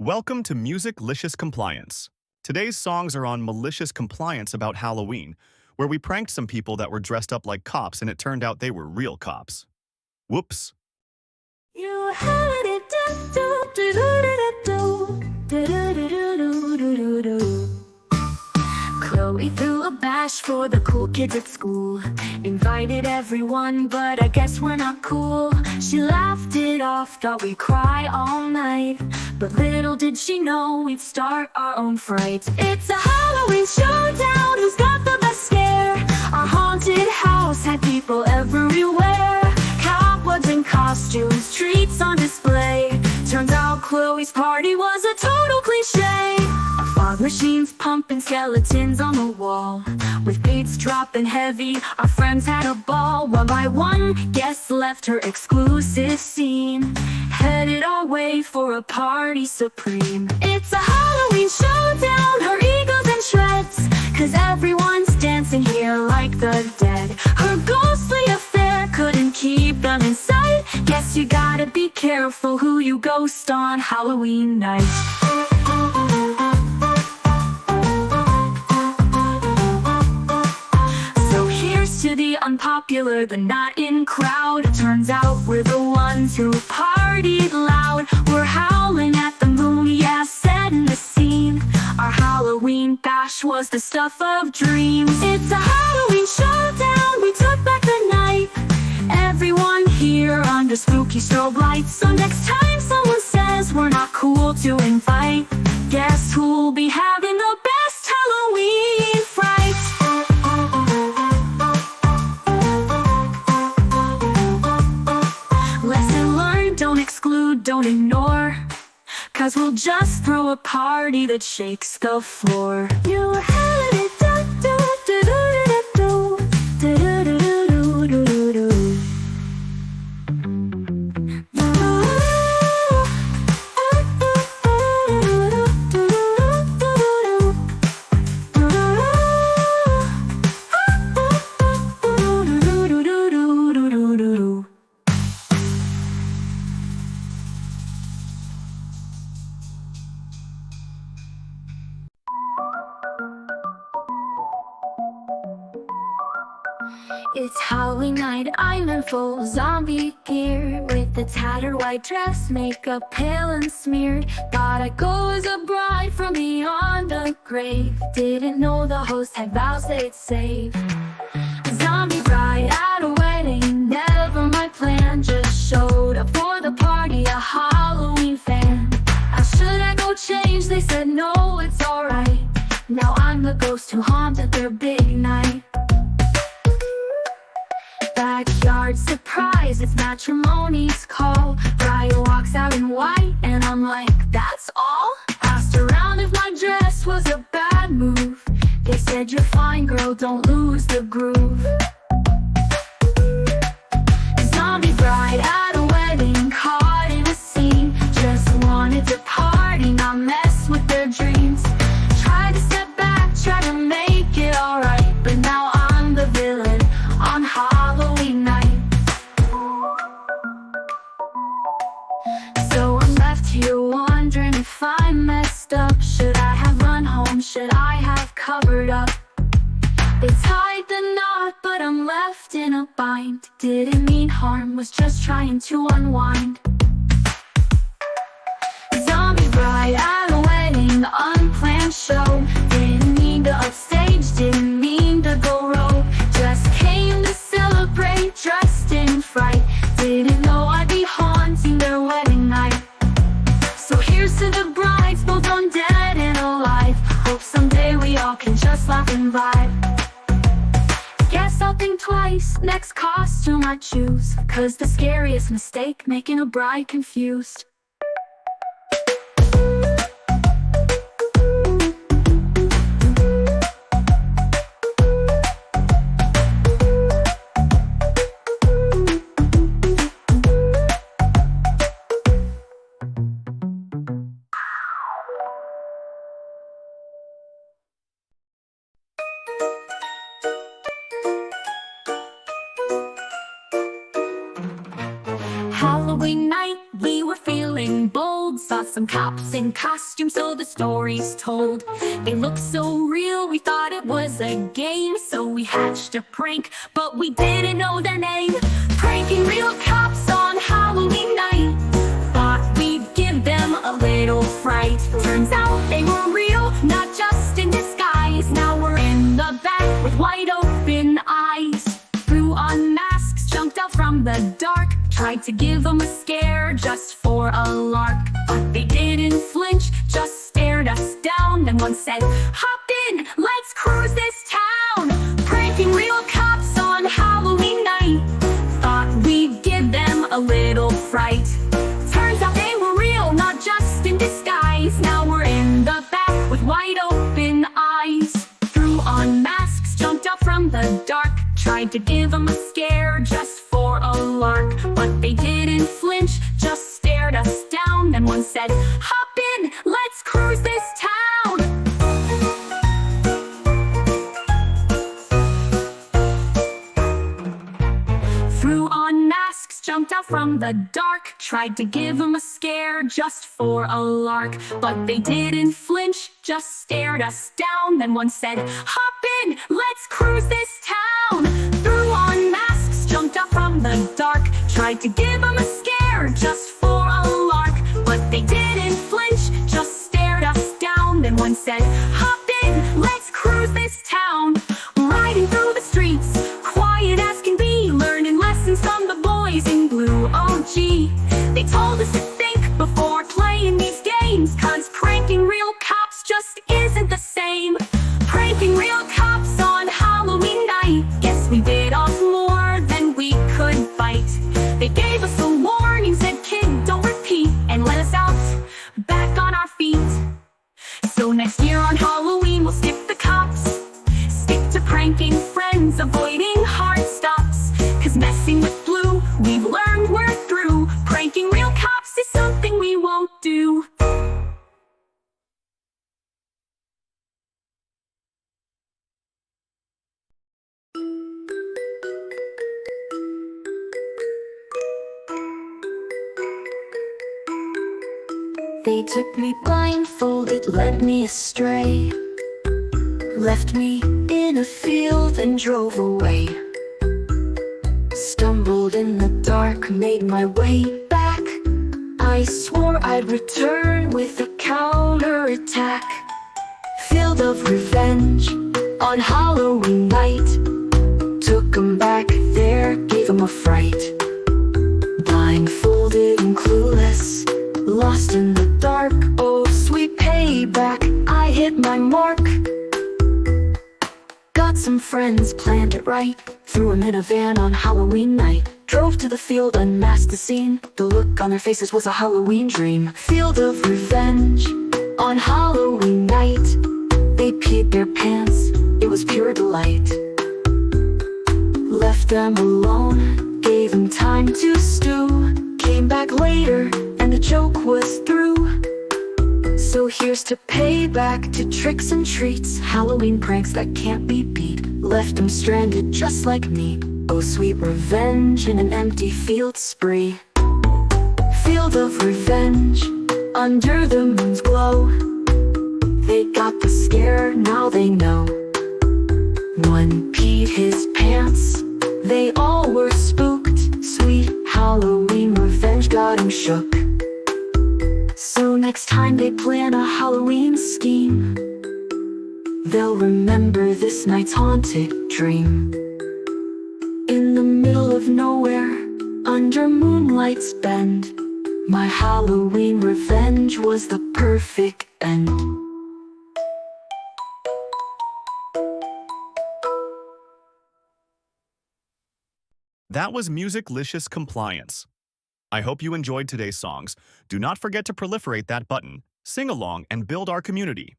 Welcome to Musiclicious Compliance. Today's songs are on malicious compliance about Halloween, where we pranked some people that were dressed up like cops and it turned out they were real cops. Whoops. You had it Chloe threw a bash for the cool kids at school. Invited everyone, but I guess we're not cool. She laughed it off, thought we'd cry all night. But little did she know we'd start our own fright. It's a Halloween showdown, who's got the best scare? Our haunted house had people everywhere. Cobwebs in costumes, treats on display. Turns out Chloe's party was a total cliche. Fog machines pumping, skeletons on the wall. With beats dropping heavy, our friends had a ball. One by one, guests left her exclusive scene, headed our way for a party supreme. It's a Halloween showdown, her ego's in shreds, 'cause everyone's dancing here like the dead. Her ghostly affair couldn't keep them in sight. Guess you gotta be careful who you ghost on Halloween night. To the unpopular, the not in crowd. Turns out we're the ones who partied loud. We're howling at the moon, yeah, setting the scene. Our Halloween bash was the stuff of dreams. It's a Halloween showdown, we took back the night. Everyone here under spooky strobe lights. So next time someone says we're not cool to invite, guess who'll be having the best Halloween fright? Don't exclude, don't ignore, 'cause we'll just throw a party that shakes the floor. You had it, It's Halloween night, I'm in full zombie gear, with a tattered white dress, makeup pale and smeared. Thought I'd go as a bride from beyond the grave. Didn't know the host had vows they'd save. Zombie bride at a wedding, never my plan. Just showed up for the party, a Halloween fan. Should I go change? They said no, it's alright. Now I'm the ghost who haunted their big night. Backyard surprise, it's matrimony's call. Bride walks out in white and I'm like, that's all? Asked around if my dress was a bad move. They said you're fine girl, don't lose the groove. Zombie bride at a wedding, caught in a scene. Just wanted to party, not mess with their dreams. Tried to step back, try to make it alright, but now I'm the villain on Halloween night. So I'm left here wondering if I messed up. Should I have run home? Should I have covered up? They tied the knot, but I'm left in a bind. Didn't mean harm, was just trying to unwind. Zombie bride at a wedding, unplanned show. Didn't mean to upstage, didn't mean to go rogue. Just came to celebrate, dressed in fright. Didn't know I'd be haunting their wedding night. So here's to the brides, both undead and alive. Hope someday we all can just laugh and vibe. Guess I'll think twice, next costume I choose, 'cause the scariest mistake, making a bride confused. Halloween night, we were feeling bold. saw some cops in costume, so the story's told. They looked so real, we thought it was a game. So we hatched a prank, but we didn't know their name. Pranking real cops on Halloween night. Thought we'd give them a little fright. Turns out they were real, not just in disguise. Now we're in the back with wide open eyes. Threw on masks, jumped out from the dark. Tried to give them a scare just for a lark. But they didn't flinch, just stared us down. Then one said, "Hop in, let's cruise this town." Pranking real cops on Halloween night. Thought we'd give them a little fright. Turns out they were real, not just in disguise. Now we're in the back with wide open eyes. Threw on masks, jumped out from the dark. Tried to give them a scare just for a lark. But they didn't flinch, just stared us down. Then one said, "Hop in, let's cruise this town." Threw on masks, jumped out from the dark. Tried to give them a scare just for a lark. But they didn't flinch, just stared us down. Then one said, "Hop in, let's cruise this town." Threw on masks, jumped out from the dark. Tried to give them a scare just for a lark. But they didn't flinch, just stared us down. Then one said, "Hop in, let's cruise this town." Riding through the streets, quiet as can be, learning lessons from the boys in blue. Oh gee, they told us to think before playing these games, 'cause pranking real cops just isn't the same. Pranking real cops on Halloween night. Guess we bit off more than we could bite. They gave us a warning, said, "Kid, don't repeat," and let us out, back on our feet. So next year on Halloween we'll skip the cops, stick to pranking friends, avoiding hard stops. 'Cause messing with blue, we've learned we're through. Pranking real cops is something we won't do. They took me blindfolded, led me astray, left me in a field and drove away. Stumbled in the dark, made my way back. I swore I'd return with a counterattack. Field of revenge on Halloween night. Took 'em back there, gave 'em a fright. Blindfolded and clueless, lost in the dark. Oh, sweet payback, I hit my mark. Got some friends, planned it right. Threw 'em in a van on Halloween night. Drove to the field, unmasked the scene. The look on their faces was a Halloween dream. Field of revenge on Halloween night. They peed their pants, it was pure delight. Left them alone, gave them time to stew. Came back later, and the joke was through. So here's to payback, to tricks and treats. Halloween pranks that can't be beat. Left them stranded just like me. Oh, sweet revenge in an empty field spree. Field of revenge, under the moon's glow. They got the scare, now they know. One peed his pants, they all were spooked. Sweet Halloween revenge got him shook. So next time they plan a Halloween scheme, they'll remember this night's haunted dream. In the middle of nowhere, under moonlight's bend, my Halloween revenge was the perfect end. That was Musiclicious Compliance. I hope you enjoyed today's songs. Do not forget to proliferate that button, sing along, and build our community.